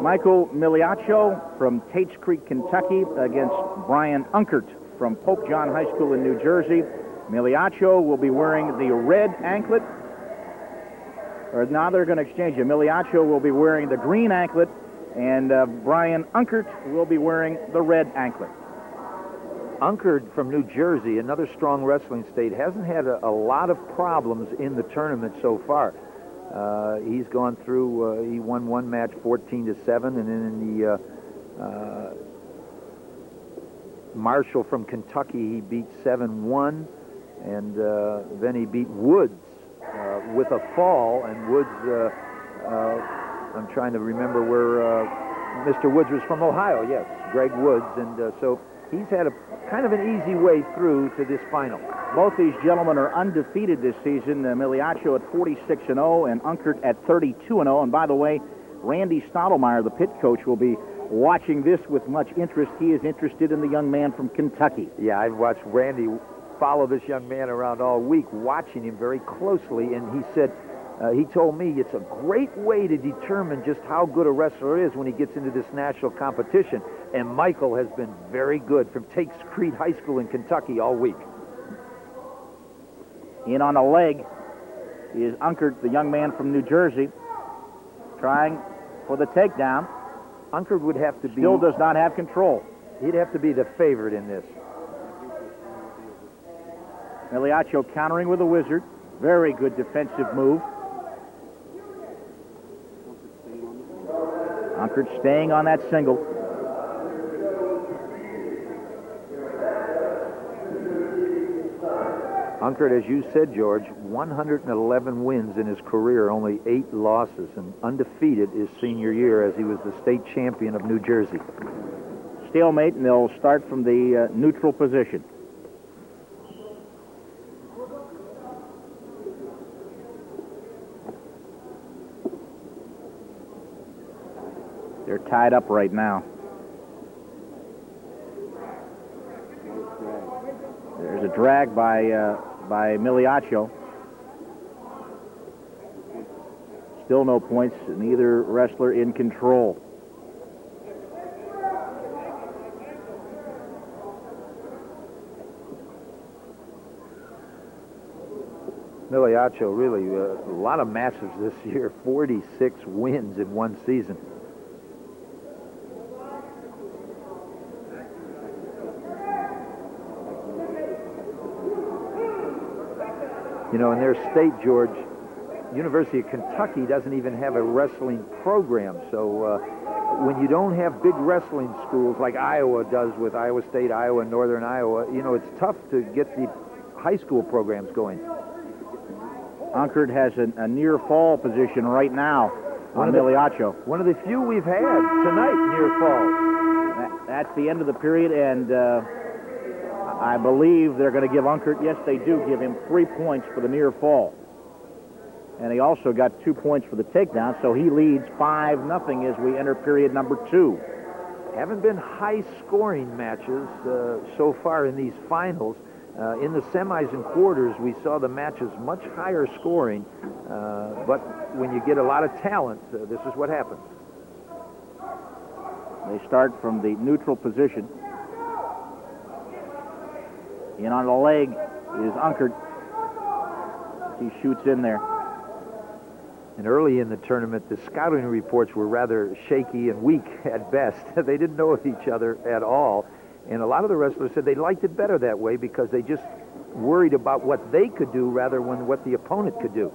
Michael Migliaccio from Tates Creek, Kentucky, against Bryan Unkert from Pope John High School in New Jersey. Migliaccio will be wearing the red anklet. Or now they're going to exchange it. Migliaccio will be wearing the green anklet, and Bryan Unkert will be wearing the red anklet. Unkert from New Jersey, another strong wrestling state, hasn't had a lot of problems in the tournament so far. He's gone through, he won one match 14-7, and then in the Marshall from Kentucky, he beat 7-1, and then he beat Woods with a fall, and Woods, I'm trying to remember where Mr. Woods was from. Ohio, yes, Greg Woods, and so he's had a kind of an easy way through to this final. Both these gentlemen are undefeated this season. Migliaccio at 46-0 and Unkert at 32-0. And by the way, Randy Stottlemyre, the pit coach, will be watching this with much interest. He is interested in the young man from Kentucky. Yeah, I've watched Randy follow this young man around all week, watching him very closely, and he said, he told me it's a great way to determine just how good a wrestler is when he gets into this national competition. And Michael has been very good from Tates Creek High School in Kentucky all week. In on the leg is Unkert, the young man from New Jersey, trying for the takedown. Unkert would have to be... Still does not have control. He'd have to be the favorite in this. Migliaccio countering with a wizard. Very good defensive move. Unkert staying on that single. Unkert, as you said, George, 111 wins in his career, only 8 losses, and undefeated his senior year as he was the state champion of New Jersey. Stalemate, and they'll start from the neutral position. They're tied up right now. There's a drag by Migliaccio. Still no points, neither wrestler in control. Migliaccio, really, a lot of matches this year, 46 wins in one season. You know, in their state, George, University of Kentucky doesn't even have a wrestling program. So when you don't have big wrestling schools like Iowa does with Iowa State, Iowa, and Northern Iowa, you know, it's tough to get the high school programs going. Unkert has a near fall position right now on Migliaccio. One of the few we've had tonight near fall. That's the end of the period, and I believe they're going to give Unkert, yes, they do give him 3 points for the near fall. And he also got 2 points for the takedown, so he leads 5-0 as we enter period number 2. Haven't been high-scoring matches so far in these finals. In the semis and quarters, we saw the matches much higher scoring, but when you get a lot of talent, this is what happens. They start from the neutral position. In on the leg is Unkert. He shoots in there. And early in the tournament, the scouting reports were rather shaky and weak at best. They didn't know each other at all. And a lot of the wrestlers said they liked it better that way because they just worried about what they could do rather than what the opponent could do.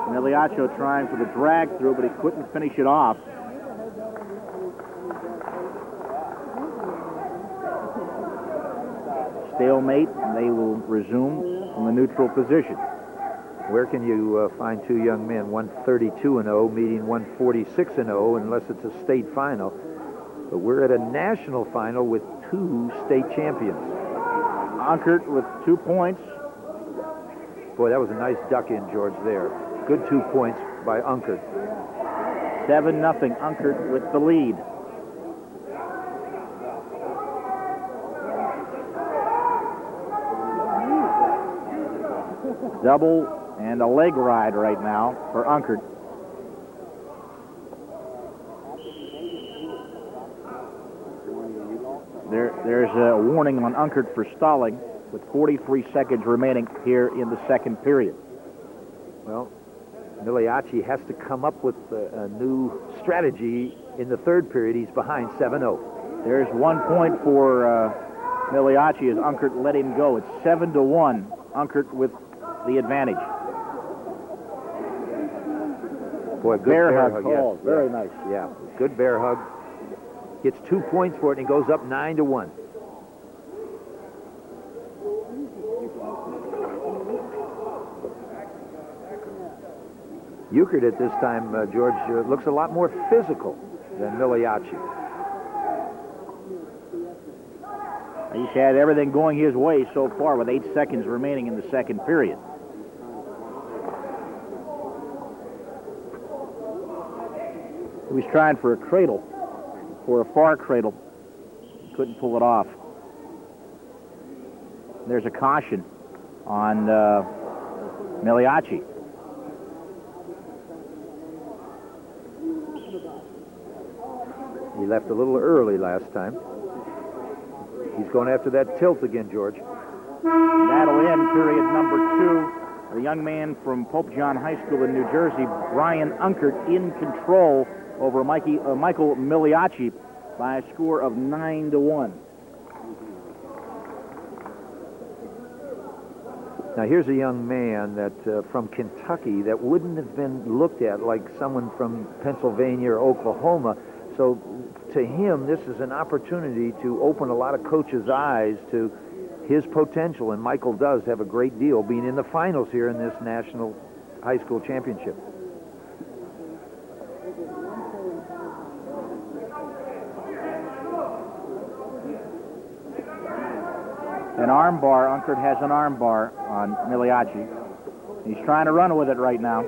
Migliaccio trying for the drag through, but he couldn't finish it off. Stalemate, and they will resume from the neutral position. Where can you find two young men, one 32-0 meeting one 46-0, unless it's a state final? But we're at a national final with 2 state champions. Unkert with 2 points. Boy, that was a nice duck-in, George, there. Good 2 points by Unkert. 7-0, Unkert with the lead. Double And a leg ride right now for Unkert. There's a warning on Unkert for stalling with 43 seconds remaining here in the second period. Well, Migliaccio has to come up with a new strategy in the third period. He's behind 7-0. There's 1 point for Migliaccio as Unkert let him go. It's 7-1. Unkert with the advantage. Boy, good bear bear hug hug. call. Yes. Very nice. Yeah, good bear hug. Gets 2 points for it, and he goes up 9-1. Unkert at this time, George, looks a lot more physical than Migliaccio. He's had everything going his way so far with 8 seconds remaining in the second period. He was trying for a cradle, for a far cradle. Couldn't pull it off. There's a caution on Migliaccio. He left a little early last time. He's going after that tilt again, George. That'll end period number 2. The young man from Pope John High School in New Jersey, Bryan Unkert, in control over Michael Migliaccio by a score of 9-1. Now here's a young man that from Kentucky that wouldn't have been looked at like someone from Pennsylvania or Oklahoma. So to him, this is an opportunity to open a lot of coaches' eyes to his potential, and Michael does have a great deal being in the finals here in this National High School Championship. An arm bar. Unkert has an arm bar on Migliaccio. He's trying to run with it right now.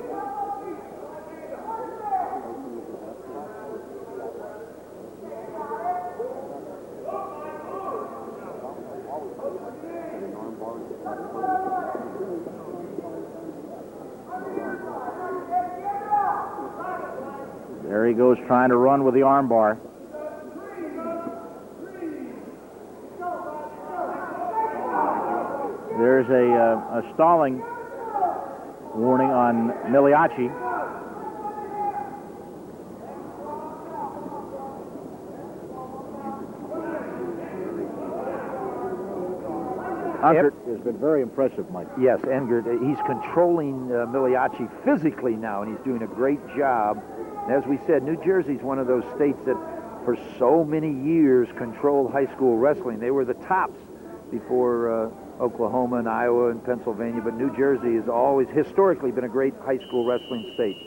There he goes, trying to run with the arm bar. There's a stalling warning on Migliaccio. Unkert has been very impressive, Mike. Yes, Unkert, he's controlling Migliaccio physically now, and he's doing a great job. And as we said, New Jersey's one of those states that for so many years controlled high school wrestling. They were the tops before Oklahoma and Iowa and Pennsylvania, but New Jersey has always historically been a great high school wrestling state.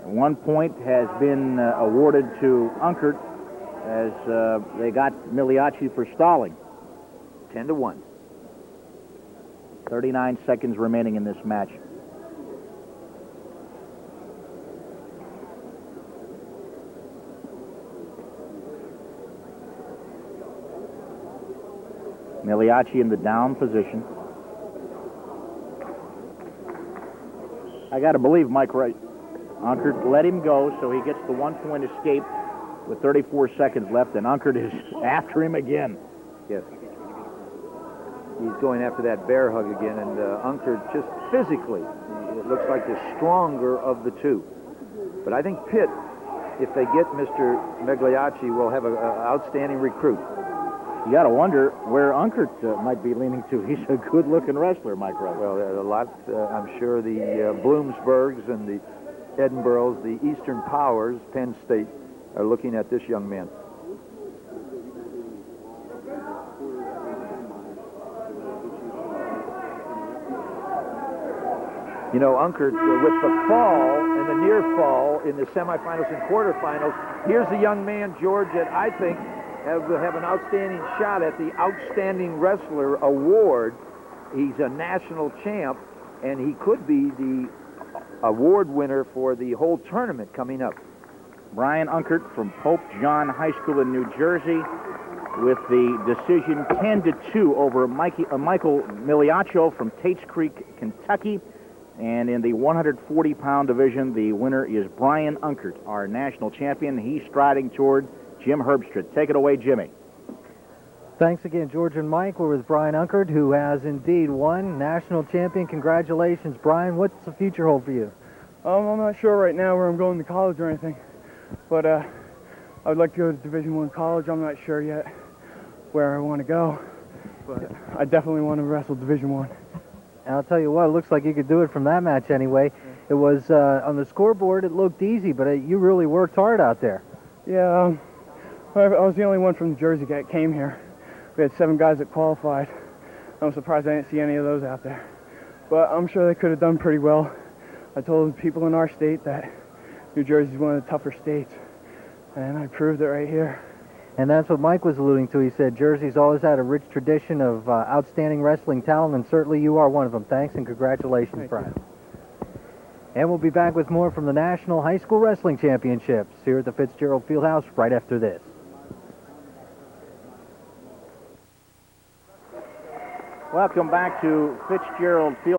1 point has been awarded to Unkert as they got Migliaccio for stalling. 10-1. 39 seconds remaining in this match. Migliaccio in the down position. I got to believe Mike Wright. Unkert let him go, so he gets the 1 point escape with 34 seconds left, and Unkert is after him again. Yes. He's going after that bear hug again, and Unkert just physically, it looks like the stronger of the two. But I think Pitt, if they get Mr. Migliaccio, will have an outstanding recruit. You got to wonder where Unkert might be leaning to. He's a good-looking wrestler, Mike Wright. Well, a lot, I'm sure the Bloomsburgs and the Edinburghs, the Eastern Powers, Penn State, are looking at this young man. You know, Unkert, with the fall and the near fall in the semifinals and quarterfinals, here's a young man, George, that I think will have an outstanding shot at the Outstanding Wrestler Award. He's a national champ, and he could be the award winner for the whole tournament coming up. Bryan Unkert from Pope John High School in New Jersey. with the decision 10-2 over Michael Migliaccio from Tates Creek, Kentucky. And in the 140-pound division, the winner is Bryan Unkert, our national champion. He's striding toward Jim Herbstreit. Take it away, Jimmy. Thanks again, George and Mike. We're with Bryan Unkert, who has indeed won national champion. Congratulations, Bryan. What's the future hold for you? I'm not sure right now where I'm going to college or anything, but I would like to go to Division I college. I'm not sure yet where I want to go, but I definitely want to wrestle Division I. And I'll tell you what, it looks like you could do it from that match anyway. It was on the scoreboard, it looked easy, but you really worked hard out there. Yeah, I was the only one from New Jersey that came here. We had 7 guys that qualified. I'm surprised I didn't see any of those out there. But I'm sure they could have done pretty well. I told people in our state that New Jersey is one of the tougher states, and I proved it right here. And that's what Mike was alluding to. He said Jersey's always had a rich tradition of outstanding wrestling talent, and certainly you are one of them. Thanks and congratulations, Bryan. And we'll be back with more from the National High School Wrestling Championships here at the Fitzgerald Fieldhouse right after this. Welcome back to Fitzgerald Field.